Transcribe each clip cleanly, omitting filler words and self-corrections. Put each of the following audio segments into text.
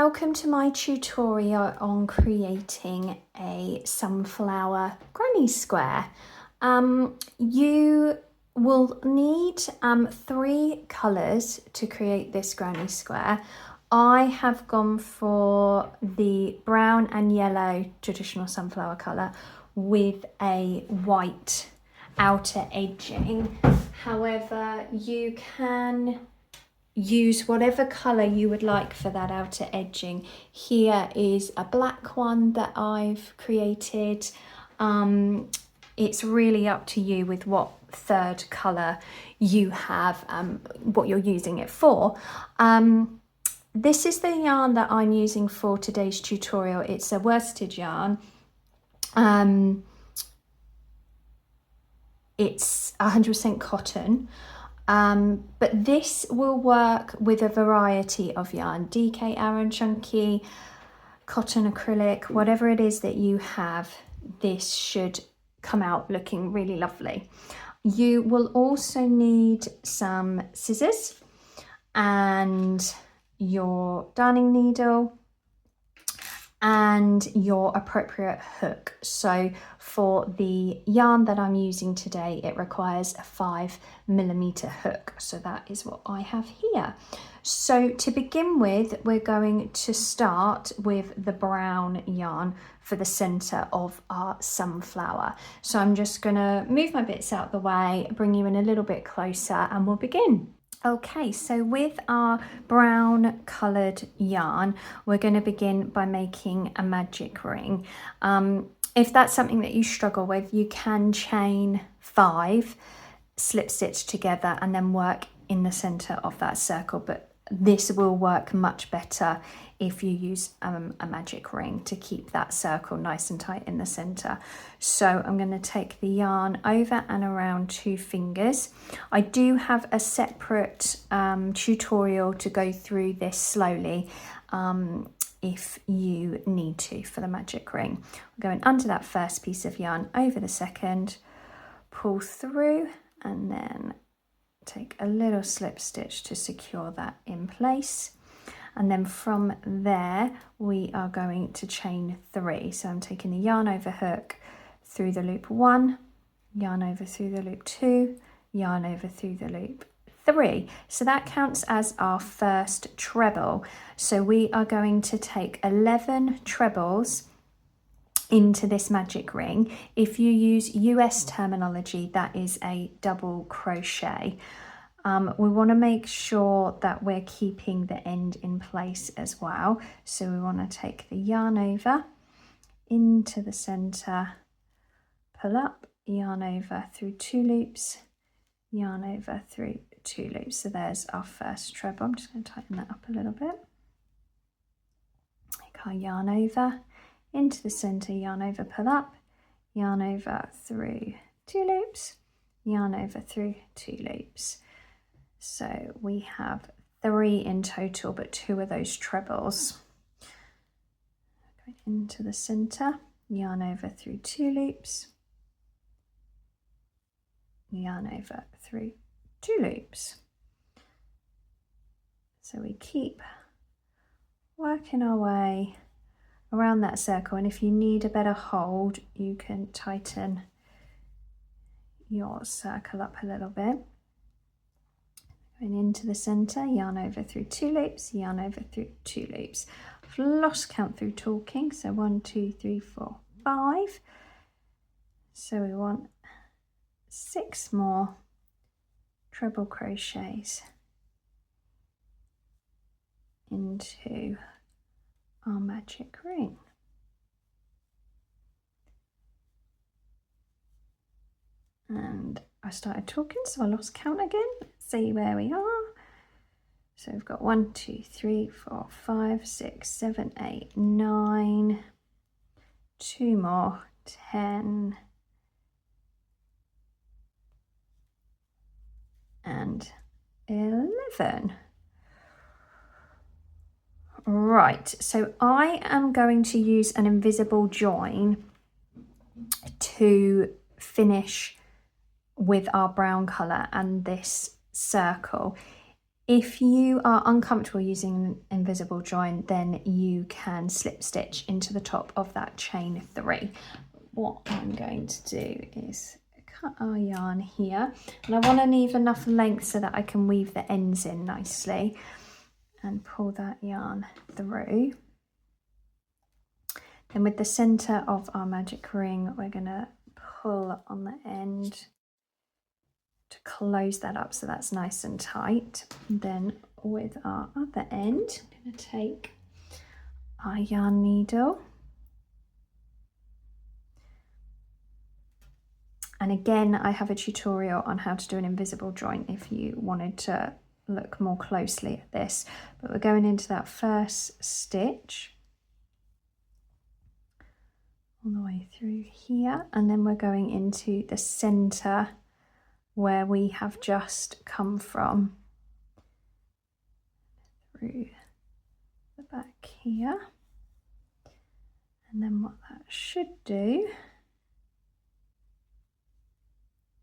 Welcome to my tutorial on creating a sunflower granny square. You will need 3 colours to create this granny square. I have gone for the brown and yellow traditional sunflower colour with a white outer edging. However, you can use whatever colour you would like for that outer edging. Here is a black one that I've created. It's really up to you with what third colour you have, what you're using it for. This is the yarn that I'm using for today's tutorial. It's a worsted yarn. It's 100% cotton. But this will work with a variety of yarn, DK, Aran, chunky, cotton, acrylic, whatever it is that you have, this should come out looking really lovely. You will also need some scissors and your darning needle and your appropriate hook. So for the yarn that I'm using today, it requires a 5mm hook. So that is what I have here. So to begin with, we're going to start with the brown yarn for the center of our sunflower. So I'm just gonna move my bits out the way, bring you in a little bit closer, and we'll begin. Okay, so with our brown coloured yarn, we're going to begin by making a magic ring. If that's something that you struggle with, you can chain 5, slip stitch together, and then work in the centre of that circle. But this will work much better if you use a magic ring to keep that circle nice and tight in the centre. So I'm going to take the yarn over and around 2 fingers. I do have a separate tutorial to go through this slowly if you need to for the magic ring. We're going under that first piece of yarn, over the second, pull through, and then take a little slip stitch to secure that in place. And then from there, we are going to chain 3. So I'm taking the yarn over hook through the loop 1, yarn over through the loop 2, yarn over through the loop 3. So that counts as our first treble. So we are going to take 11 trebles into this magic ring. If you use US terminology, that is a double crochet. We want to make sure that we're keeping the end in place as well. So we want to take the yarn over into the center, pull up, yarn over through 2 loops, yarn over through 2 loops. So there's our first treble. I'm just going to tighten that up a little bit. Take our yarn over into the center, yarn over, pull up, yarn over through 2 loops, yarn over through 2 loops. So we have 3 in total, but 2 of those trebles. Go into the center, yarn over through 2 loops, yarn over through 2 loops. So we keep working our way around that circle, and if you need a better hold, you can tighten your circle up a little bit. Going into the center, yarn over through 2 loops, yarn over through 2 loops. I've lost count through talking, so 1, 2, 3, 4, 5. So we want 6 more treble crochets into our magic ring. And I started talking, so I lost count again. Let's see where we are. So we've got 1, 2, 3, 4, 5, 6, 7, 8, 9, 2 more, 10, and 11. Right, so I am going to use an invisible join to finish with our brown colour and this circle. If you are uncomfortable using an invisible join, then you can slip stitch into the top of that chain 3. What I'm going to do is cut our yarn here, and I want to leave enough length so that I can weave the ends in nicely, and pull that yarn through. Then with the center of our magic ring, we're going to pull on the end to close that up so that's nice and tight. And then with our other end, I'm going to take our yarn needle, and again I have a tutorial on how to do an invisible joint if you wanted to look more closely at this, but we're going into that first stitch all the way through here, and then we're going into the center where we have just come from, through the back here. And then what that should do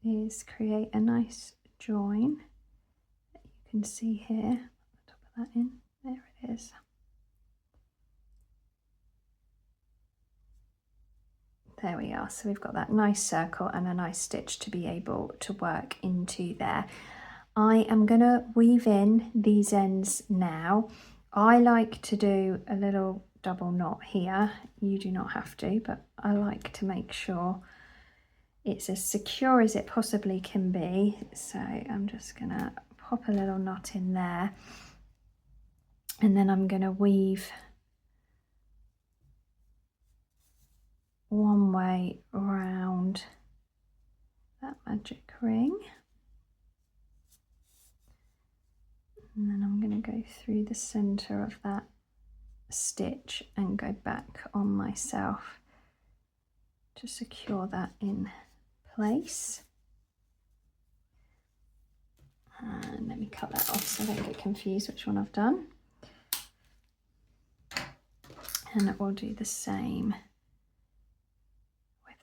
is create a nice join that you can see here. Put the top of that in, there it is. There we are, so we've got that nice circle and a nice stitch to be able to work into there. I am going to weave in these ends now. I like to do a little double knot here. You do not have to, but I like to make sure it's as secure as it possibly can be. So I'm just going to pop a little knot in there, and then I'm going to weave one way around that magic ring, and then I'm going to go through the center of that stitch and go back on myself to secure that in place. And let me cut that off so I don't get confused which one I've done, and it will do the same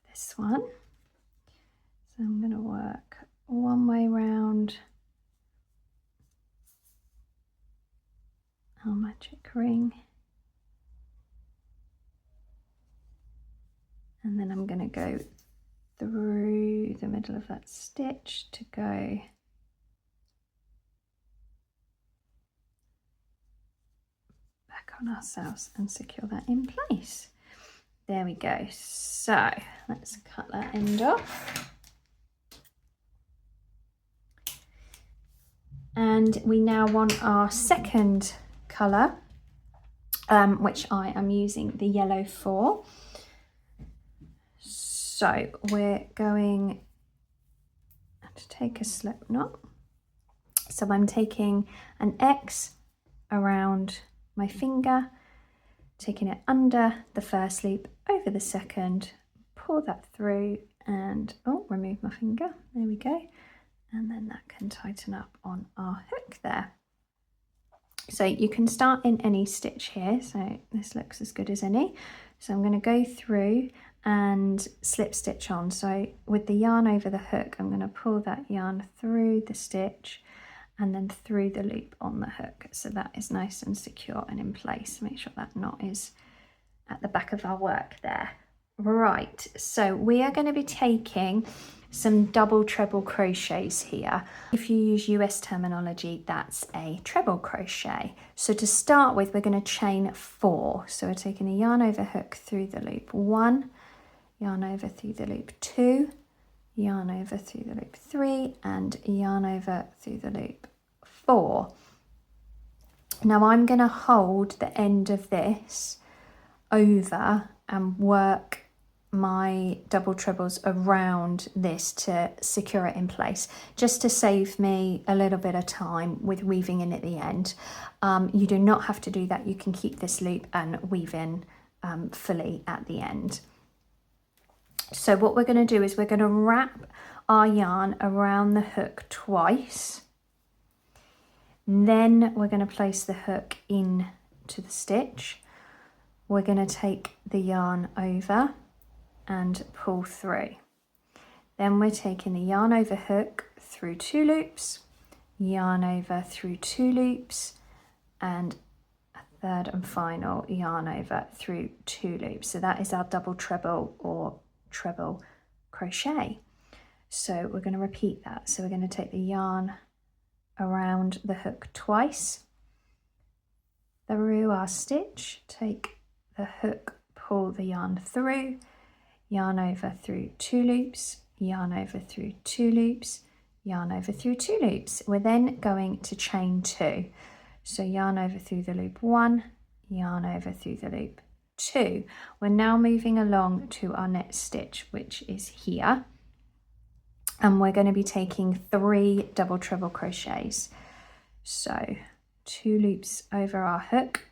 this one. So I'm going to work one way round our magic ring, and then I'm going to go through the middle of that stitch to go back on ourselves and secure that in place. There we go. So let's cut that end off. And we now want our second colour, which I am using the yellow for. So we're going to take a slip knot. So I'm taking an X around my finger, taking it under the first loop, over the second, pull that through, and remove my finger, there we go, and then that can tighten up on our hook there. So you can start in any stitch here, so this looks as good as any. So I'm going to go through and slip stitch on. So with the yarn over the hook, I'm going to pull that yarn through the stitch and then through the loop on the hook, so that is nice and secure and in place. Make sure that knot is at the back of our work there. Right, so we are going to be taking some double treble crochets here. If you use US terminology, that's a treble crochet. So to start with, we're going to chain 4. So we're taking a yarn over hook through the loop 1, yarn over through the loop 2, yarn over through the loop 3, and yarn over through the loop 4. Now I'm going to hold the end of this over and work my double trebles around this to secure it in place, just to save me a little bit of time with weaving in at the end. You do not have to do that. You can keep this loop and weave in fully at the end. So what we're going to do is we're going to wrap our yarn around the hook twice. Then we're going to place the hook into the stitch. We're going to take the yarn over and pull through. Then we're taking the yarn over hook through 2 loops, yarn over through 2 loops, and a third and final yarn over through 2 loops. So that is our double treble or treble crochet. So we're going to repeat that. So we're going to take the yarn around the hook twice through our stitch, take the hook, pull the yarn through, yarn over through 2 loops, yarn over through 2 loops, yarn over through 2 loops. We're then going to chain 2. So yarn over through the loop 1, yarn over through the loop 2. We're now moving along to our next stitch, which is here. And we're going to be taking 3 double treble crochets. So 2 loops over our hook,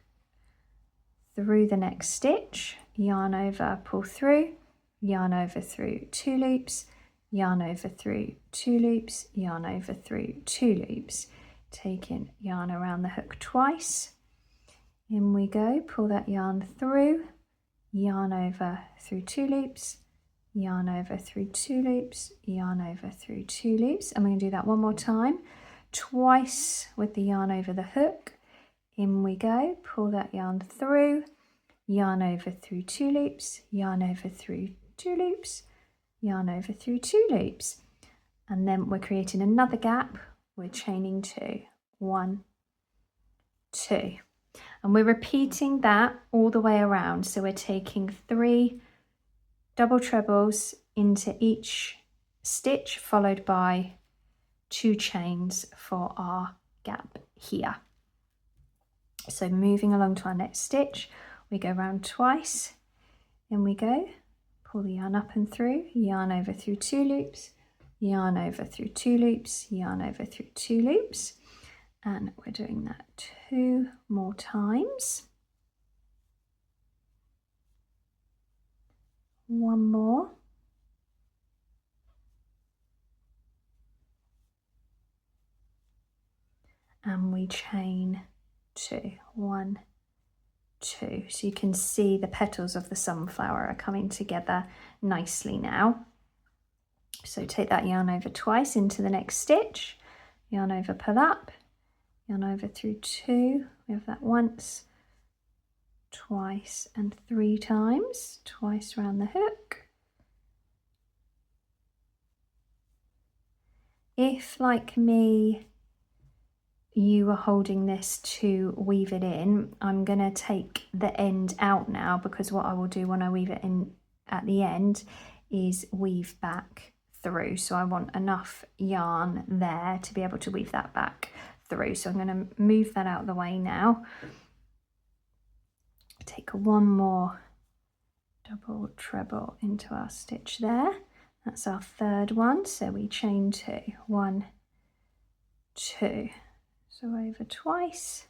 through the next stitch, yarn over, pull through, yarn over through 2 loops, yarn over through 2 loops, yarn over through 2 loops, taking yarn around the hook twice. In we go, pull that yarn through, yarn over through 2 loops, yarn over through 2 loops, yarn over through 2 loops, and we're going to do that one more time, twice with the yarn over the hook. In we go, pull that yarn through, yarn over through 2 loops, yarn over through 2 loops, yarn over through 2 loops, and then we're creating another gap. We're chaining 2, 1, 2, and we're repeating that all the way around. So we're taking 3 double trebles into each stitch, followed by 2 chains for our gap here. So moving along to our next stitch, we go round twice, in we go, pull the yarn up and through, yarn over through 2 loops, yarn over through 2 loops, yarn over through 2 loops, and we're doing that 2 more times. One more. And we chain 2, 1, 2. So you can see the petals of the sunflower are coming together nicely now. So take that yarn over twice into the next stitch, yarn over, pull up, yarn over through 2. We have that once, twice, and 3 times, twice around the hook. If, like me, you are holding this to weave it in, I'm going to take the end out now, because what I will do when I weave it in at the end is weave back through. So I want enough yarn there to be able to weave that back through. So I'm going to move that out of the way now. Take one more double treble into our stitch there. That's our third one. So we chain 2, 1, 2. So over twice,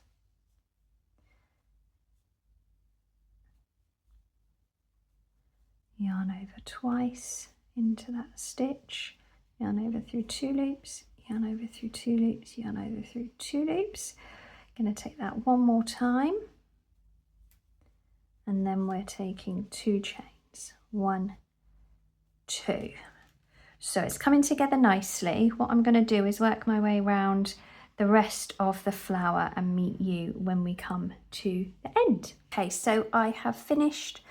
yarn over twice into that stitch, yarn over through 2 loops, yarn over through 2 loops, yarn over through 2 loops. Going to take that one more time, and then we're taking 2 chains, 1, 2. So it's coming together nicely. What I'm going to do is work my way around the rest of the flower and meet you when we come to the end. Okay, so I have finished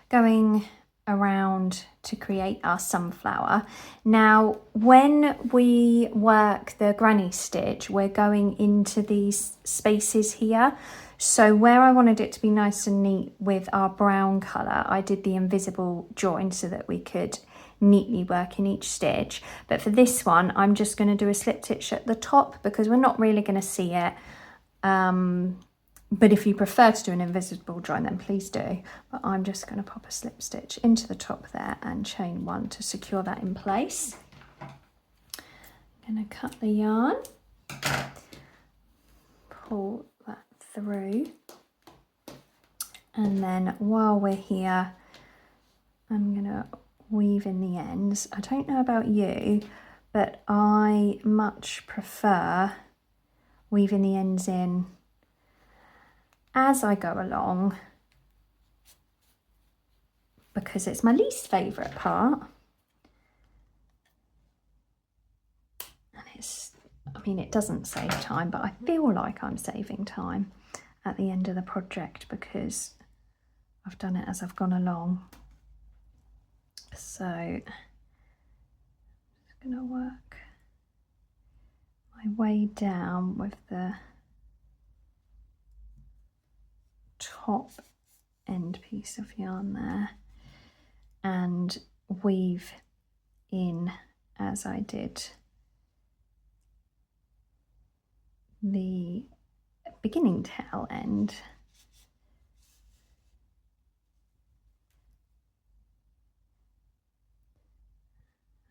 going around to create our sunflower. Now, when we work the granny stitch, we're going into these spaces here. So where I wanted it to be nice and neat with our brown colour, I did the invisible join so that we could neatly work in each stitch. But for this one, I'm just going to do a slip stitch at the top because we're not really going to see it. But if you prefer to do an invisible join, then please do. But I'm just going to pop a slip stitch into the top there and chain 1 to secure that in place. I'm going to cut the yarn, pull that through, and then while we're here, I'm going to weave in the ends. I don't know about you, but I much prefer weaving the ends in as I go along because it's my least favourite part, and it's I mean, it doesn't save time, but I feel like I'm saving time at the end of the project because I've done it as I've gone along. So I'm just going to work my way down with the top end piece of yarn there and weave in as I did the beginning tail end.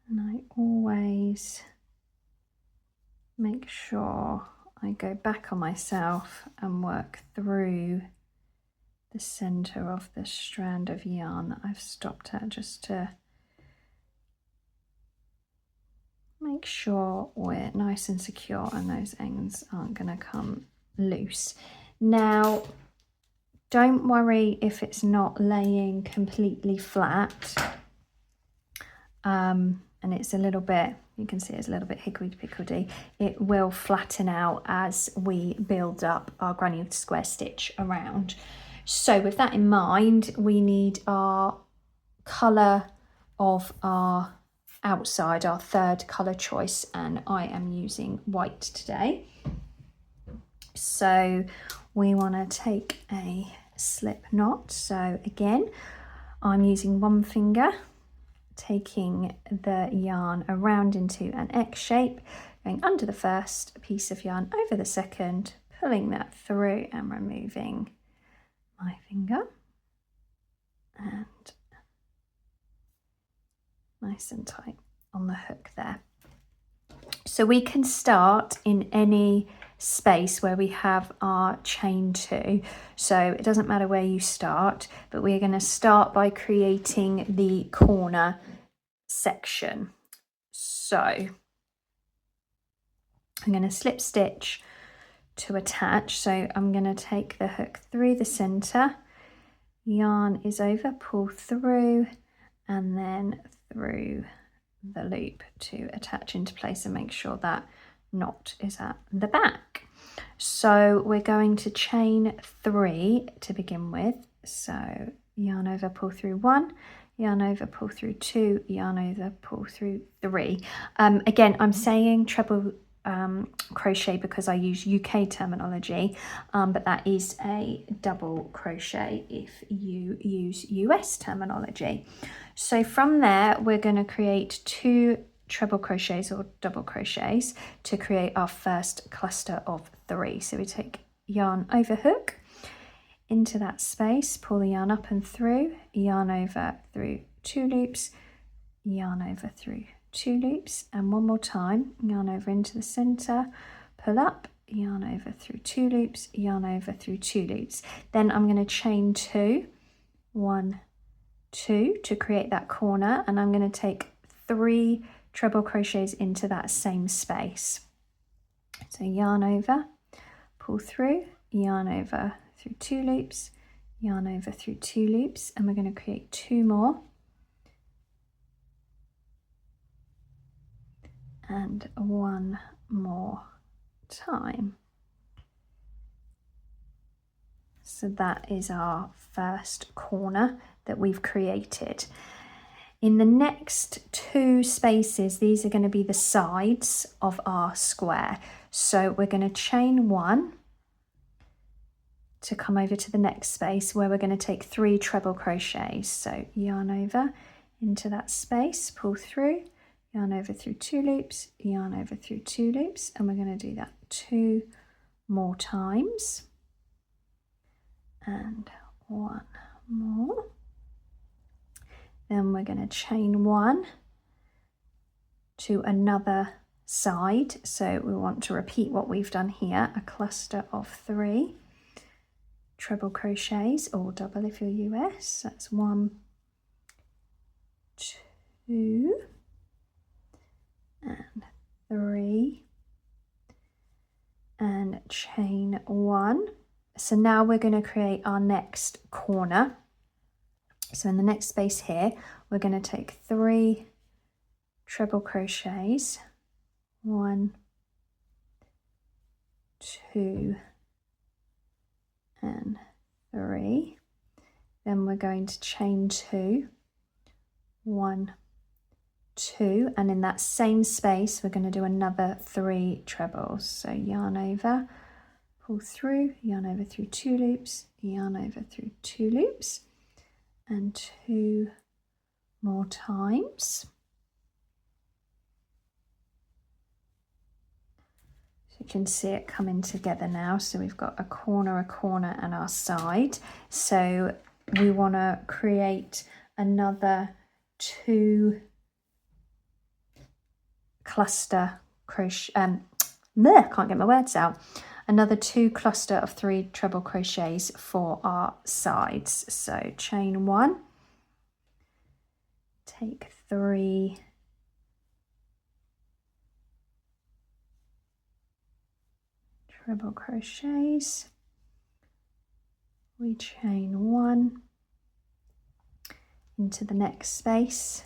And I always make sure I go back on myself and work through the center of the strand of yarn that I've stopped at, just to make sure we're nice and secure and those ends aren't going to come loose. Now, don't worry if it's not laying completely flat. And it's a little bit, you can see it's a little bit higgledy-piggledy. It will flatten out as we build up our granny square stitch around. So with that in mind, we need our colour of our outside, our third colour choice, and I am using white today. So we want to take a slip knot. So again, I'm using one finger, taking the yarn around into an X shape, going under the first piece of yarn, over the second, pulling that through and removing my finger, and nice and tight on the hook there. So we can start in any space where we have our chain 2, so it doesn't matter where you start, but we're going to start by creating the corner section. So I'm going to slip stitch to attach, so I'm going to take the hook through the center, yarn is over, pull through and then through the loop to attach into place and make sure that knot is at the back. So we're going to chain 3 to begin with. So yarn over, pull through 1, yarn over, pull through 2, yarn over, pull through 3. Again, I'm saying treble crochet because I use UK terminology, but that is a double crochet if you use US terminology. So from there, we're going to create 2 treble crochets or double crochets to create our first cluster of 3. So we take yarn over hook into that space, pull the yarn up and through, yarn over through 2 loops, yarn over through 2 loops, and one more time, yarn over into the center, pull up, yarn over through 2 loops, yarn over through 2 loops. Then I'm going to chain 2, 1, 2 to create that corner, and I'm going to take 3 treble crochets into that same space. So yarn over, pull through, yarn over through 2 loops, yarn over through 2 loops, and we're going to create 2 more. And 1 more time. So that is our first corner that we've created. In the next 2 spaces, these are going to be the sides of our square. So we're going to chain 1 to come over to the next space where we're going to take 3 treble crochets. So yarn over into that space, pull through, yarn over through 2 loops, yarn over through 2 loops, and we're going to do that 2 more times. And 1 more. Then we're going to chain 1 to another side. So we want to repeat what we've done here, a cluster of 3 treble crochets, or double if you're US. That's 1, 2, and 3, and chain 1. So now we're going to create our next corner. So in the next space here, we're going to take 3 treble crochets, 1, 2 and 3. Then we're going to chain 2, 1, 2, and in that same space we're going to do another 3 trebles. So yarn over, pull through, yarn over through 2 loops, yarn over through 2 loops, and 2 more times. So you can see it coming together now. So we've got a corner, and our side. So we want to create another 2 cluster crochet, can't get my words out. Another 2 cluster of 3 treble crochets for our sides. So chain 1, take 3 treble crochets, we chain 1 into the next space,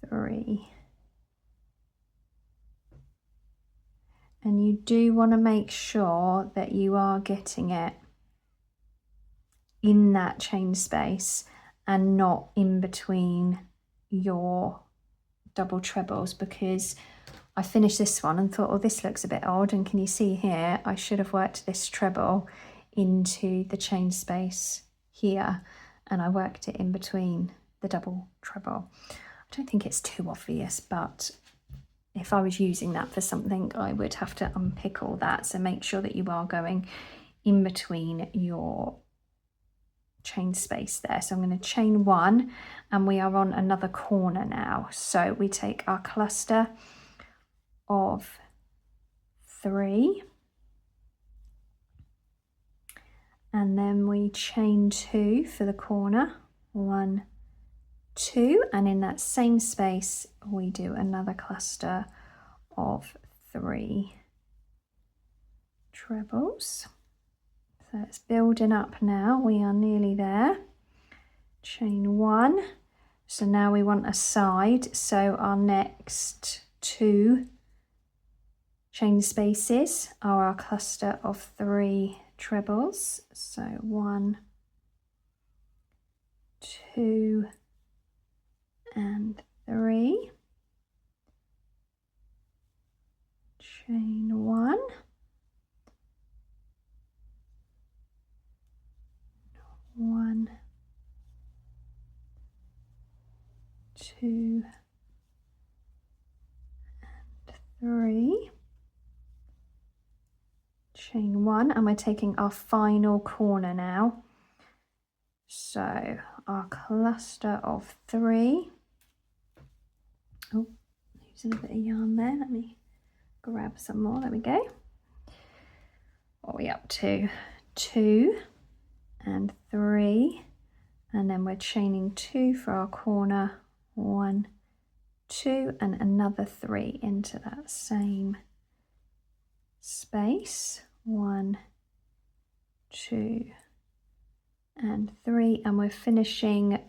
3. And you do want to make sure that you are getting it in that chain space and not in between your double trebles, because I finished this one and thought, oh, this looks a bit odd. And can you see here, I should have worked this treble into the chain space here, and I worked it in between the double treble. I don't think it's too obvious, but if I was using that for something, I would have to unpick all that. So make sure that you are going in between your chain space there. So I'm going to chain 1, and we are on another corner now. So we take our cluster of 3, and then we chain 2 for the corner, 1, 2, and in that same space we do another cluster of 3 trebles. So it's building up now, we are nearly there. Chain 1, so now we want a side, so our next 2 chain spaces are our cluster of 3 trebles. So 1, 2 and 3, chain 1, 1, 2 and 3, chain 1, and we're taking our final corner now. So our cluster of 3, oh, using a bit of yarn there, let me grab some more, there we go. What are we up to? 2 and 3, and then we're chaining 2 for our corner, 1, 2, and another 3 into that same space, 1, 2 and 3, and we're finishing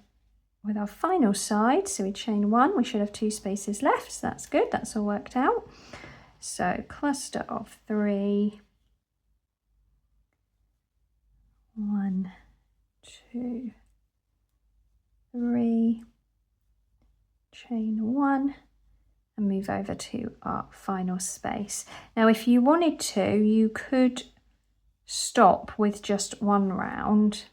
with our final side. So we chain 1, we should have 2 spaces left, so that's good, that's all worked out. So cluster of 3, 1, 2, 3, chain 1, and move over to our final space. Now if you wanted to, you could stop with just 1 round.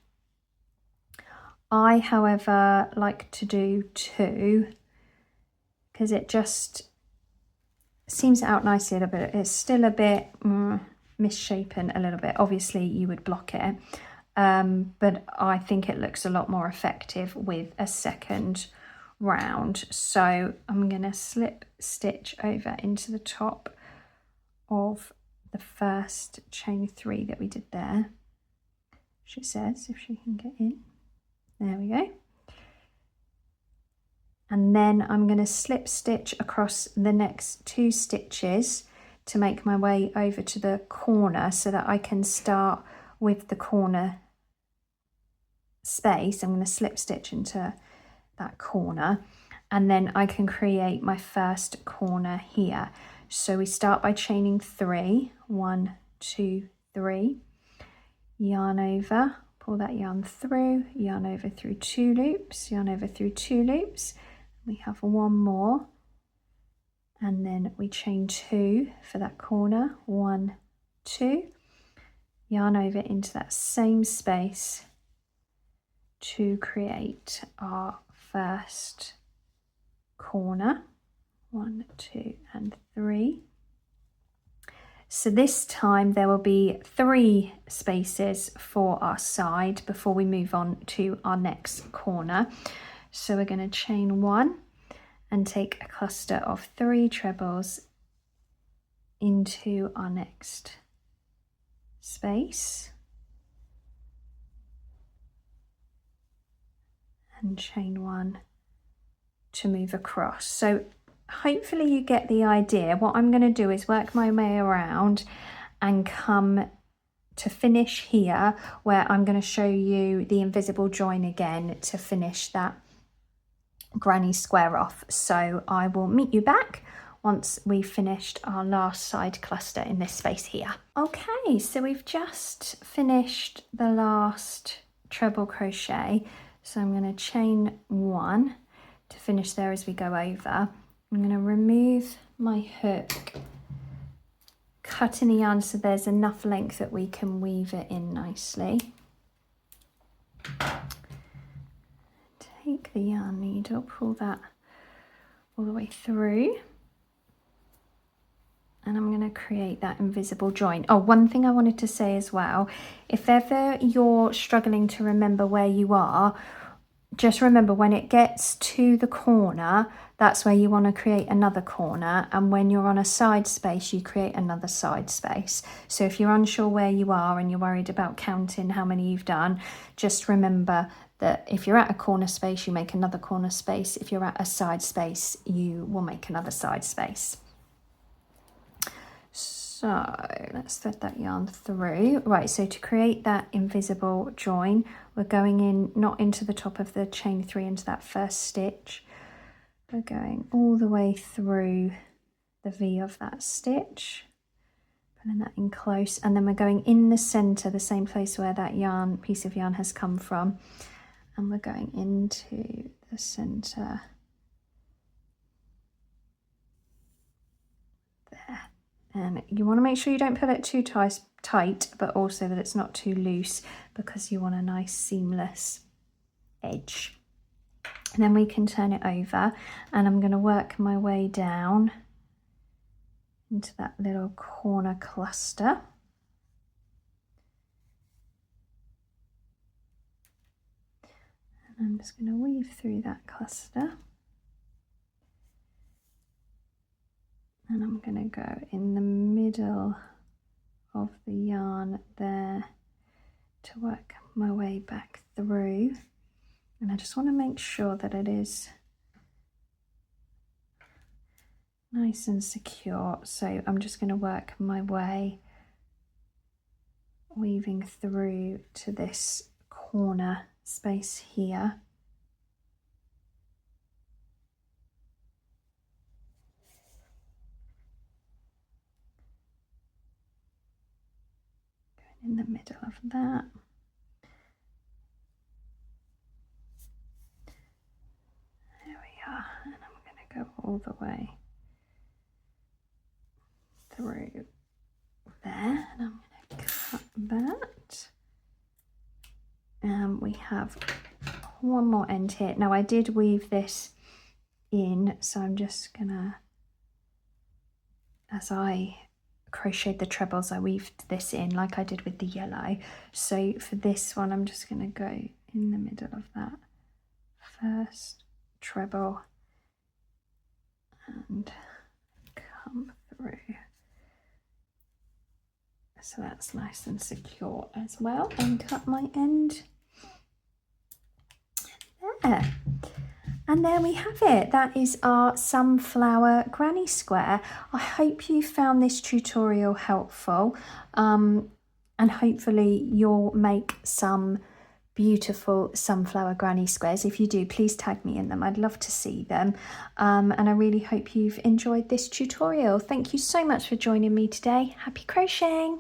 I, however, like to do 2 because it just seems out nicely a little bit. It's still a bit misshapen a little bit. Obviously you would block it, but I think it looks a lot more effective with a second round. So I'm going to slip stitch over into the top of the first chain 3 that we did there. She says if she can get in. There we go. And then I'm going to slip stitch across the next 2 stitches to make my way over to the corner so that I can start with the corner space. I'm going to slip stitch into that corner, and then I can create my first corner here. So we start by chaining 3, 1, 2, 3, yarn over, pull that yarn through, yarn over through 2 loops, yarn over through 2 loops. We have one more, and then we chain 2 for that corner, 1, 2, yarn over into that same space to create our first corner, 1, 2, and 3. So this time there will be 3 spaces for our side before we move on to our next corner. So we're going to chain 1 and take a cluster of 3 trebles into our next space and chain 1 to move across. So hopefully you get the idea. What I'm going to do is work my way around and come to finish here, where I'm going to show you the invisible join again to finish that granny square off. So I will meet you back once we've finished our last side cluster in this space here. Okay, so we've just finished the last treble crochet. So I'm going to chain 1 to finish there as we go over. I'm going to remove my hook, cut in the yarn so there's enough length that we can weave it in nicely. Take the yarn needle, pull that all the way through, and I'm going to create that invisible join. Oh, one thing I wanted to say as well, if ever you're struggling to remember where you are, just remember when it gets to the corner, that's where you want to create another corner, and when you're on a side space, you create another side space. So if you're unsure where you are and you're worried about counting how many you've done, just remember that if you're at a corner space, you make another corner space. If you're at a side space, you will make another side space. So let's thread that yarn through. Right, so to create that invisible join, we're going in, not into the top of the chain 3 into that first stitch. We're going all the way through the V of that stitch, pulling that in close, and then we're going in the center, the same place where that yarn, piece of yarn has come from, and we're going into the center there. And you want to make sure you don't pull it too tight, but also that it's not too loose, because you want a nice seamless edge. And then we can turn it over, and I'm going to work my way down into that little corner cluster. And I'm just going to weave through that cluster. And I'm going to go in the middle of the yarn there to work my way back through. And I just want to make sure that it is nice and secure. So I'm just going to work my way, weaving through to this corner space here. In the middle of that. There we are, and I'm going to go all the way through there, and I'm going to cut that. And we have one more end here. Now I did weave this in, so I'm just going to, as I crocheted the trebles, I weaved this in like I did with the yellow. So for this one, I'm just going to go in the middle of that first treble and come through. So that's nice and secure as well, and cut my end there. And there we have it. That is our sunflower granny square. I hope you found this tutorial helpful, and hopefully you'll make some beautiful sunflower granny squares. If you do, please tag me in them. I'd love to see them. And I really hope you've enjoyed this tutorial. Thank you so much for joining me today. Happy crocheting!